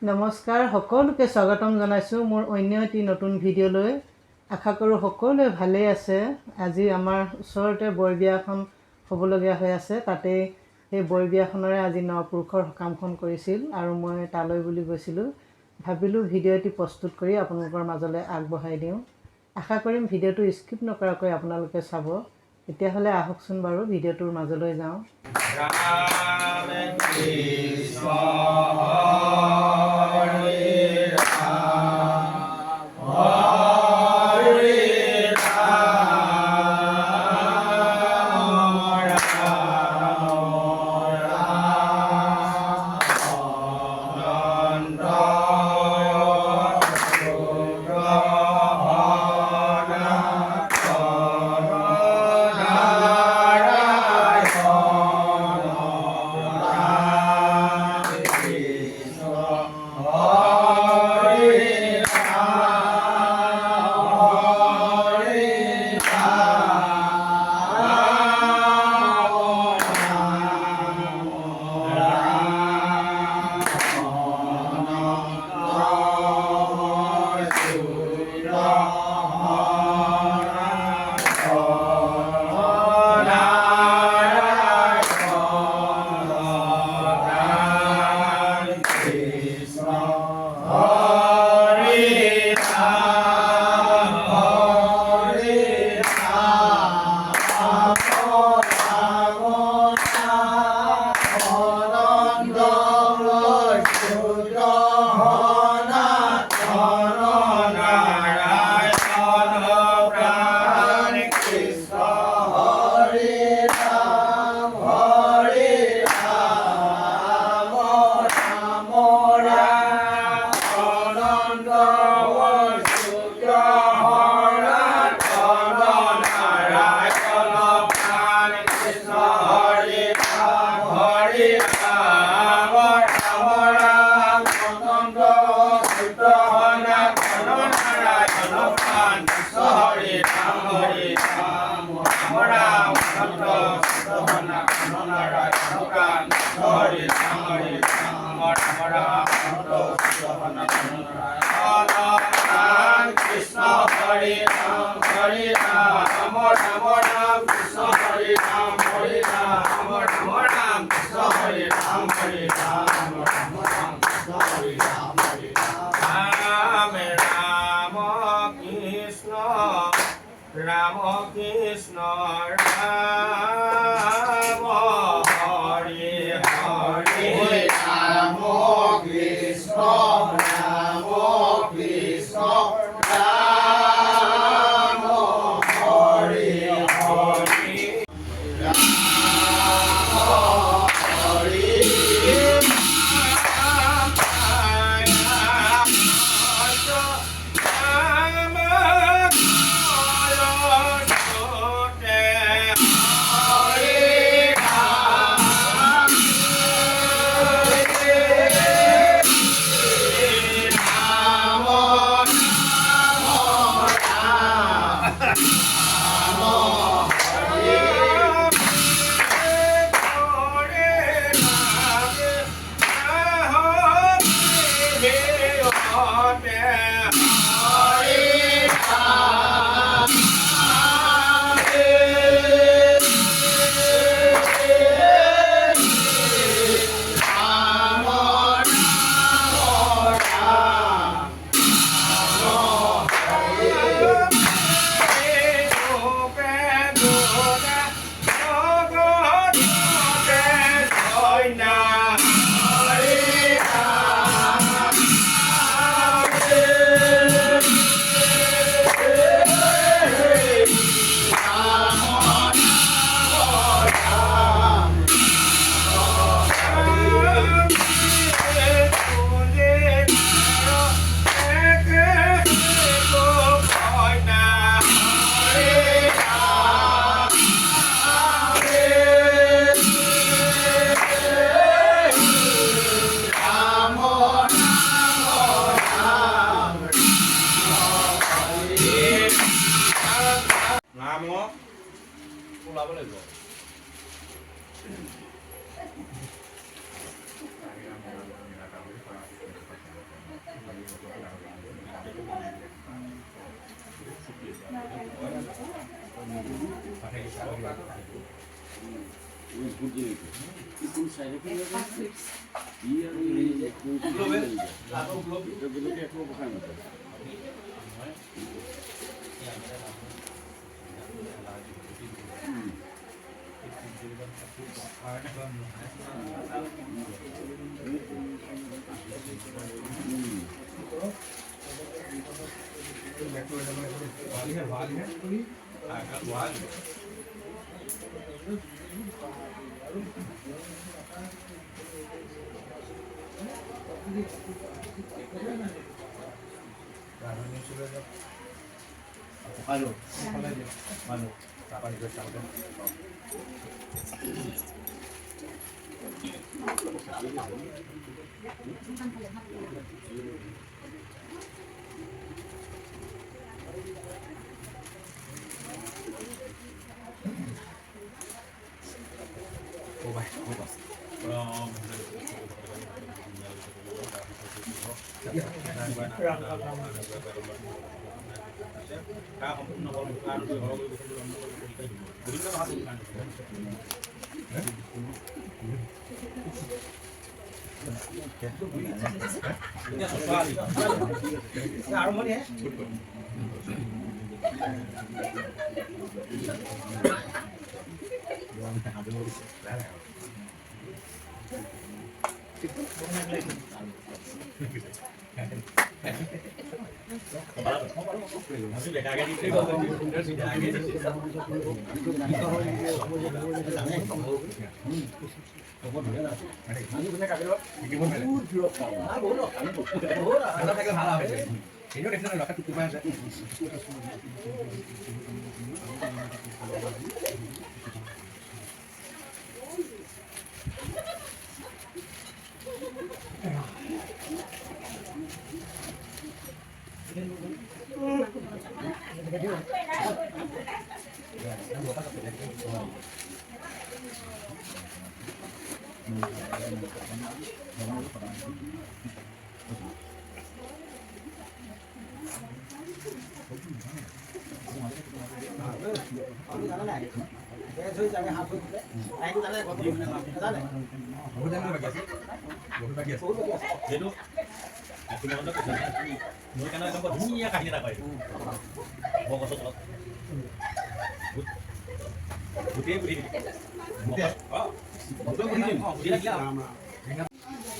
নমস্কাৰ সকলোকে স্বাগতম জনাইছোঁ মোৰ অন্য এটি নতুন ভিডিঅ'লৈ। আশা কৰোঁ সকলোৱে ভালেই আছে। আজি আমাৰ ওচৰতে বৰবিয়াখন হ'বলগীয়া হৈ আছে, তাতেই সেই বৰবিয়াখনৰে আজি নপুৰুষৰ সকামখন কৰিছিল আৰু মই তালৈ বুলি গৈছিলোঁ। ভাবিলোঁ ভিডিঅ' এটি প্ৰস্তুত কৰি আপোনালোকৰ মাজলৈ আগবঢ়াই দিওঁ। আশা কৰিম ভিডিঅ'টো স্কিপ নকৰাকৈ আপোনালোকে চাব। তেতিয়াহ'লে আহকচোন বাৰু ভিডিঅ'টোৰ মাজলৈ যাওঁ। Ram Krishna Ram Hare Hare Ram Krishna Ram Krishna Ram Hare Hare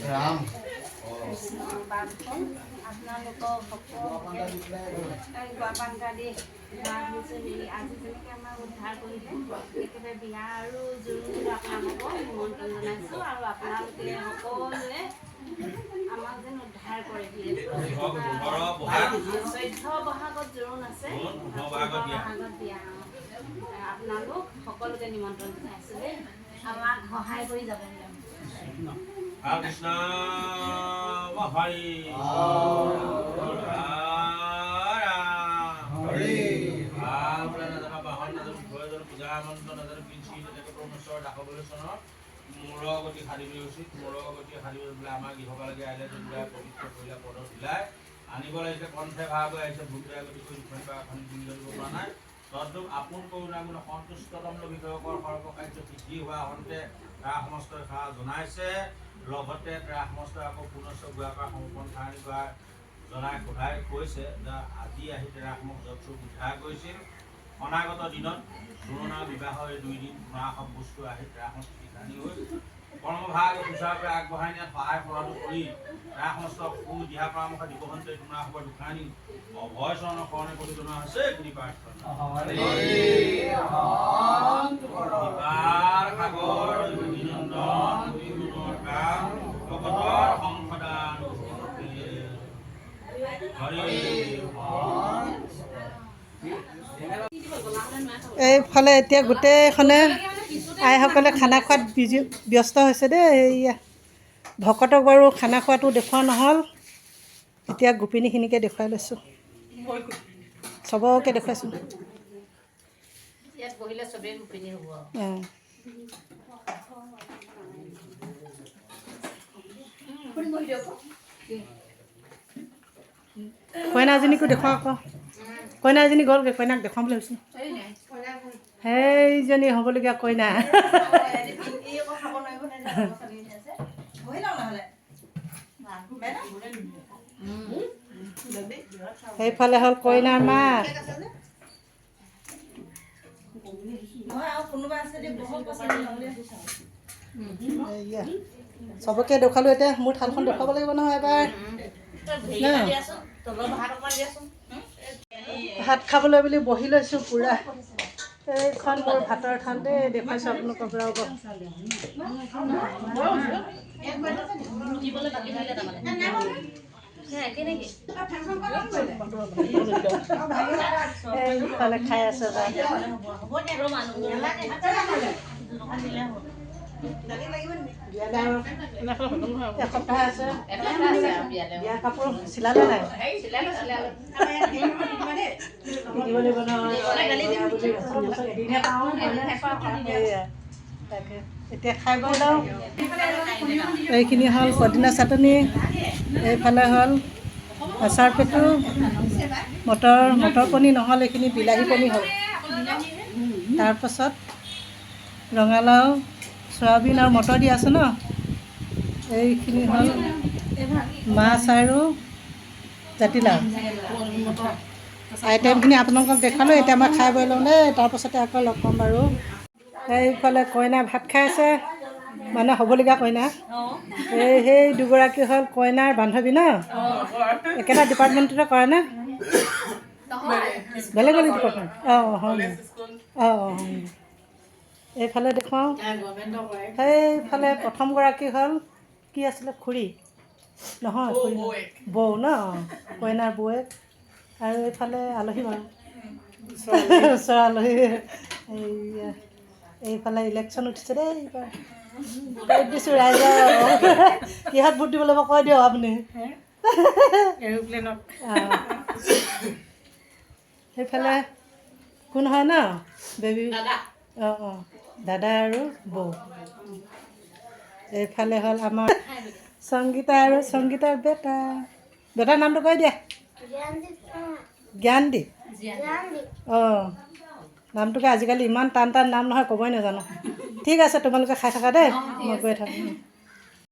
Ram আপোনালোকক বানকাৰী আজি যেনেকৈ আমাৰ উদ্ধাৰ কৰিলে একেবাৰে বিয়া আৰু জোৰোণ আপোনালোকক নিমন্ত্ৰণ জনাইছোঁ আৰু আপোনালোকে সকলোৱে আমাক যেন উদ্ধাৰ কৰে দিয়ে 14 বহাগত জোৰোণ আছে 15 বহাগত বিয়া আপোনালোক সকলোকে নিমন্ত্ৰণ জনাইছোঁ দেই আমাক সহায় কৰি যাব Krishna Hari মূৰগতি সাৰিবলৈ উচিত মূৰগতি সাৰিবলৈ বোলে আমাৰ গৃহপালকে আহিলে যোনবিলাক পবিত্ৰ কৰিলে পদত দিলাই আনিব লাগিছে কণ্ঠে ভাৱ হৈ আহিছে ভূতৰা গতি কৰি দুখন বা এখন গুণ কৰিব পৰা নাই তদ্ৰুপ আপোন কৰোণা গুণ সন্তুষ্টতম বিষয়কৰ সৰ্বকাৰ্য সিদ্ধি হোৱা হন্তে তাৰ সমস্ত সেৱা জনাইছে লগতে তাৰ সমস্ত আকৌ পুনশ্চ গোৱা কৰা সমৰ্পণ কাহিনী গোৱা জনাই সোধাই কৈছে যে আজি আহি ৰাসমক যথোপ উদ্ধাৰ কৰিছিল অনাগত দিনত জোৰোণা বিবাহৰ 2 দিন পুৰা সব বস্তু আহি ৰাসমক ঠিকানি হৈ কৰ্মভাগ সুচাৰুৰূপে আগবঢ়াই নিয়াত সহায় কৰাটো কৰি তাৰ সমস্ত সু দিহা পৰামৰ্শ দিবসন্তে তোমাৰ সবৰ দোকানী অভয় চৰণৰ শৰণে কৰি জনোৱা হৈছে বুলি প্ৰাৰ্থনা সাগৰ নন্দন গুণৰ কাম ভগতৰ সংসদান এইফালে এতিয়া গোটেইখনে আইসকলে খানা খোৱাত ব্যস্ত হৈছে দেই এয়া ভকতক বাৰু খানা খোৱাটো দেখুওৱা নহ'ল এতিয়া গোপিনীখিনিকে দেখুৱাই লৈছোঁ চবকে দেখুৱাইছোঁ ইয়াত বহিলে চবেই গোপিনী হ'ব কইনাজনীকো দেখুৱাওঁ আকৌ কইনাজনী গ'লগৈ কইনাক দেখুৱাম বুলি ভাবিছোঁ সেইজনী হ'বলগীয়া কইনা সেইফালে হ'ল কইনাৰ মাক এয়া, চবকে দেখুৱালোঁ এতিয়া মোৰ থালখন দেখুৱাব লাগিব নহয় এবাৰ ভাত খাবলৈ বুলি বহি লৈছোঁ পূৰা এইখন মোৰ ভাতৰ থাল দেই দেখুৱাইছোঁ আপোনালোকৰ পৰা এইফালে খাই আছে এসপ্তাহ আছে বিয়া কাপোৰ চিলালে নাই শিকিব লাগিব নহয় এদিনহে পাওঁ তাকে এতিয়া খাই বৈ লওঁ এইখিনি হ'ল পদিনা চাটনি এইফালে হ'ল আচাৰ পেটু মটৰ পনীৰ নহ'ল এইখিনি বিলাহী পনীৰ হ'ল তাৰপাছত ৰঙালাও চয়াবিন আৰু মটৰ দি আছে ন এইখিনি হ'ল মাছ আৰু জাতিলাও আইটেমখিনি আপোনালোকক দেখালোঁ এতিয়া মই খাই বৈ লওঁ দেই তাৰপাছতে আকৌ লগ পাম বাৰু এইফালে কইনা ভাত খাই আছে মানে হ'বলগীয়া কইনা সেই দুগৰাকী হ'ল কইনাৰ বান্ধৱী ন একেটা ডিপাৰ্টমেণ্টতে কৰে নে বেলেগ বেলেগ ডিপাৰ্টমেণ্ট হয় এইফালে দেখুৱাওঁ সেইফালে প্ৰথমগৰাকী হ'ল কি আছিলে খুৰী নহয় বৌ ন কইনাৰ বৌৱেক আৰু এইফালে আলহী বাৰু ওচৰৰ আলহী এইফালে ইলেকশ্যন উঠিছে দেই এইবাৰ ভোট দিছোঁ ৰাইজৰ কিহত ভোট দিব লাগিব কৈ দিয়ক আপুনি এৰোপ্লেনত সেইফালে কোন হয় ন বেবী দাদা আৰু বৌ এইফালে হ'ল আমাৰ সংগীতা আৰু সংগীতাৰ বেটাৰ নামটো কৈ দিয়া জ্ঞানদীপ নামটোকে আজিকালি ইমান টান নাম নহয় ক'বই নাজানো ঠিক আছে তোমালোকে খাই থাকা দেই মই গৈ থাকোঁ